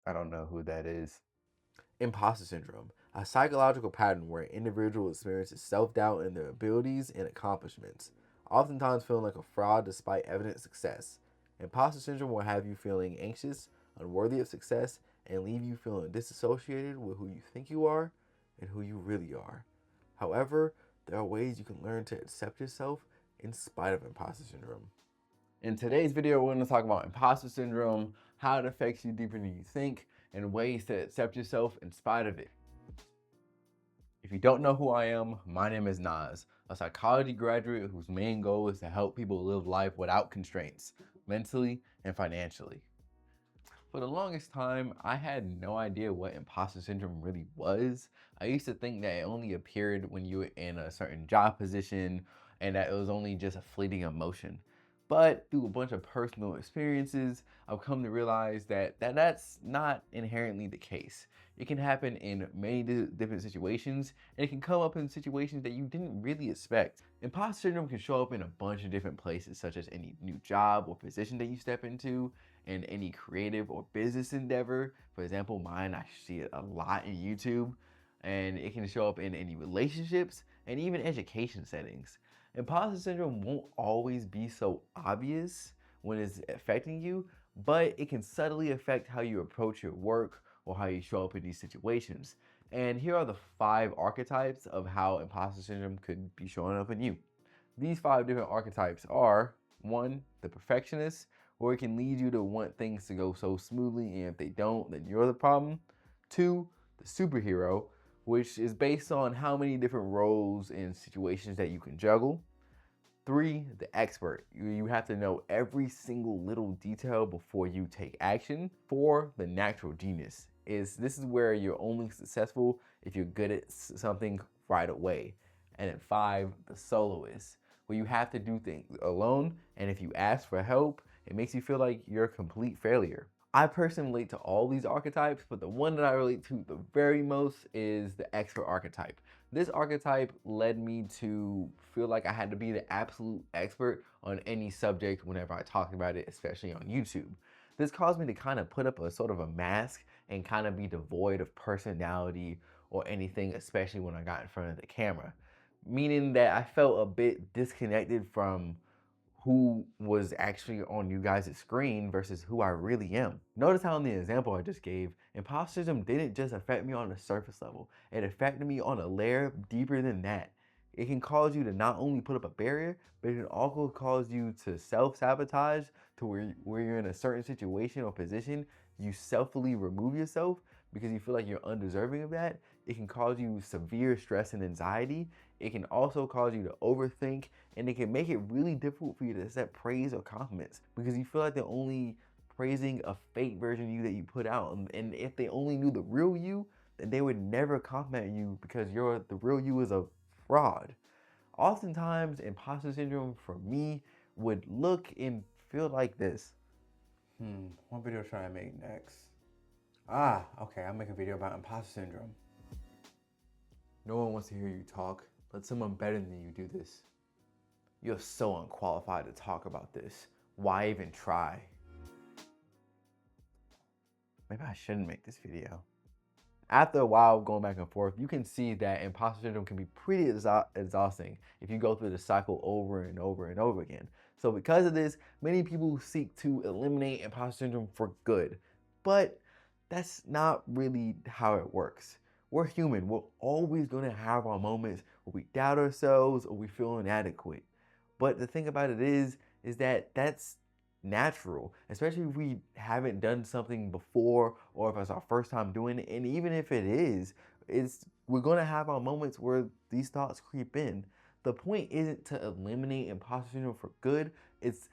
I don't know who that is. Imposter syndrome, a psychological pattern where an individual experiences self-doubt in their abilities and accomplishments, oftentimes feeling like a fraud despite evident success. Imposter syndrome will have you feeling anxious, unworthy of success, and leave you feeling disassociated with who you think you are and who you really are. However, there are ways you can learn to accept yourself in spite of imposter syndrome. In today's video, we're going to talk about imposter syndrome, how it affects you deeper than you think, and ways to accept yourself in spite of it. If you don't know who I am, my name is Nas, a psychology graduate whose main goal is to help people live life without constraints, mentally and financially. For the longest time, I had no idea what imposter syndrome really was. I used to think that it only appeared when you were in a certain job position and that it was only just a fleeting emotion. But through a bunch of personal experiences, I've come to realize that that's not inherently the case. It can happen in many different situations, and it can come up in situations that you didn't really expect. Imposter syndrome can show up in a bunch of different places, such as any new job or position that you step into, in any creative or business endeavor. For example, mine, I see it a lot in YouTube, and it can show up in any relationships and even education settings. Imposter syndrome won't always be so obvious when it's affecting you, but it can subtly affect how you approach your work or how you show up in these situations. And here are the 5 archetypes of how imposter syndrome could be showing up in you. These 5 different archetypes are: 1, the perfectionist, where it can lead you to want things to go so smoothly, and if they don't, then you're the problem. 2, the superhero, which is based on how many different roles and situations that you can juggle. 3, the expert. You have to know every single little detail before you take action. 4, the natural genius. This is where you're only successful if you're good at something right away. And then 5, the soloist, where you have to do things alone, and if you ask for help, it makes you feel like you're a complete failure. I personally relate to all these archetypes, but the one that I relate to the very most is the expert archetype. This archetype led me to feel like I had to be the absolute expert on any subject whenever I talked about it, especially on YouTube. This caused me to kind of put up a sort of a mask and kind of be devoid of personality or anything, especially when I got in front of the camera. Meaning that I felt a bit disconnected from who was actually on you guys' screen versus who I really am. Notice how in the example I just gave, imposterism didn't just affect me on the surface level. It affected me on a layer deeper than that. It can cause you to not only put up a barrier, but it can also cause you to self-sabotage to where you're in a certain situation or position, you selfily remove yourself because you feel like you're undeserving of that. It can cause you severe stress and anxiety. It can also cause you to overthink, and it can make it really difficult for you to accept praise or compliments because you feel like they're only praising a fake version of you that you put out. And if they only knew the real you, then they would never compliment you because the real you is a fraud. Oftentimes, imposter syndrome for me would look and feel like this. What video should I make next? Okay, I'll make a video about imposter syndrome. No one wants to hear you talk. Let someone better than you do this. You're so unqualified to talk about this. Why even try? Maybe I shouldn't make this video. After a while of going back and forth, you can see that imposter syndrome can be pretty exhausting if you go through the cycle over and over and over again. So because of this, many people seek to eliminate imposter syndrome for good. But that's not really how it works. We're human. We're always going to have our moments where we doubt ourselves or we feel inadequate. But the thing about it is that that's natural, especially if we haven't done something before or if it's our first time doing it. And even if it is, we're going to have our moments where these thoughts creep in. The point isn't to eliminate imposter syndrome for good. It's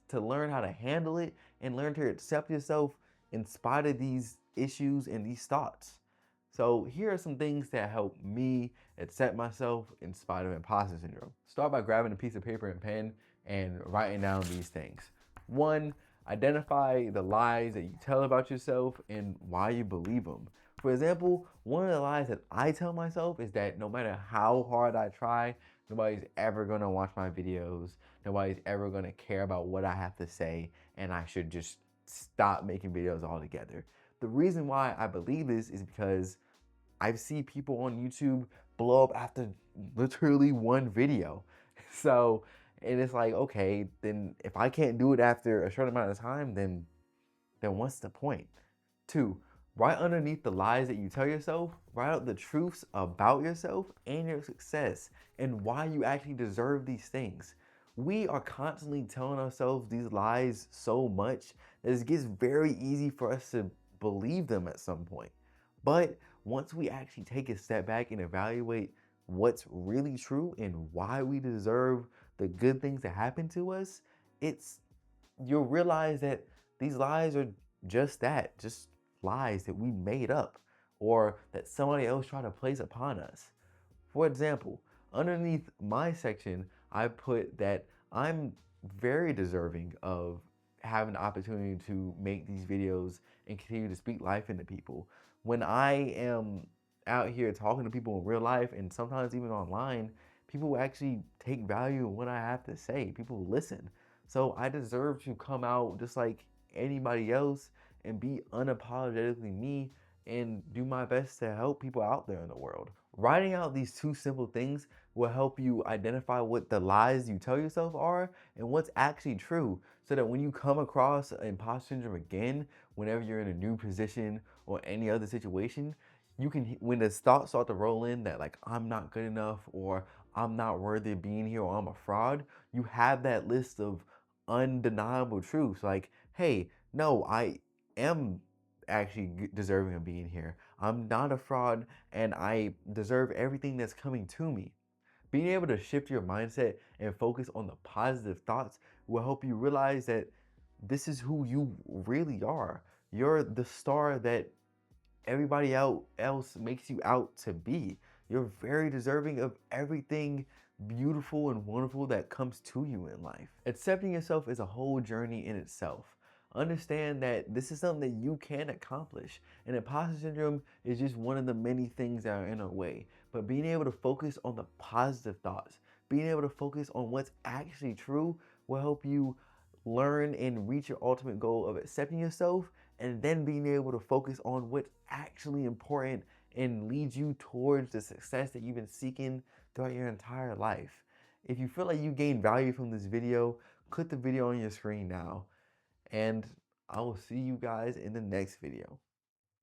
to learn how to handle it and learn to accept yourself in spite of these issues and these thoughts. So here are some things that help me accept myself in spite of imposter syndrome. Start by grabbing a piece of paper and pen and writing down these things. 1, identify the lies that you tell about yourself and why you believe them. For example, one of the lies that I tell myself is that no matter how hard I try, nobody's ever gonna watch my videos, nobody's ever gonna care about what I have to say, and I should just stop making videos altogether. The reason why I believe this is because I've seen people on YouTube blow up after literally one video. So, and it's like, okay, then if I can't do it after a short amount of time, then what's the point? Two, right underneath the lies that you tell yourself, write out the truths about yourself and your success and why you actually deserve these things. We are constantly telling ourselves these lies so much that it gets very easy for us to believe them at some point. But once we actually take a step back and evaluate what's really true and why we deserve the good things that happen to us, it's you'll realize that these lies are just that, just lies that we made up or that somebody else tried to place upon us. For example, underneath my section, I put that I'm very deserving of having the opportunity to make these videos and continue to speak life into people. When I am out here talking to people in real life and sometimes even online, people actually take value in what I have to say. People listen. So I deserve to come out just like anybody else and be unapologetically me and do my best to help people out there in the world. Writing out these two simple things will help you identify what the lies you tell yourself are and what's actually true so that when you come across imposter syndrome again, whenever you're in a new position or any other situation, you can, when the thoughts start to roll in that like I'm not good enough or I'm not worthy of being here or I'm a fraud, you have that list of undeniable truths like, hey, no, I am actually deserving of being here. I'm not a fraud and I deserve everything that's coming to me. Being able to shift your mindset and focus on the positive thoughts will help you realize that this is who you really are. You're the star that everybody else makes you out to be. You're very deserving of everything beautiful and wonderful that comes to you in life. Accepting yourself is a whole journey in itself. Understand that this is something that you can accomplish. And imposter syndrome is just one of the many things that are in our way. But being able to focus on the positive thoughts, being able to focus on what's actually true will help you learn and reach your ultimate goal of accepting yourself and then being able to focus on what's actually important and lead you towards the success that you've been seeking throughout your entire life. If you feel like you gained value from this video, click the video on your screen now, and I will see you guys in the next video.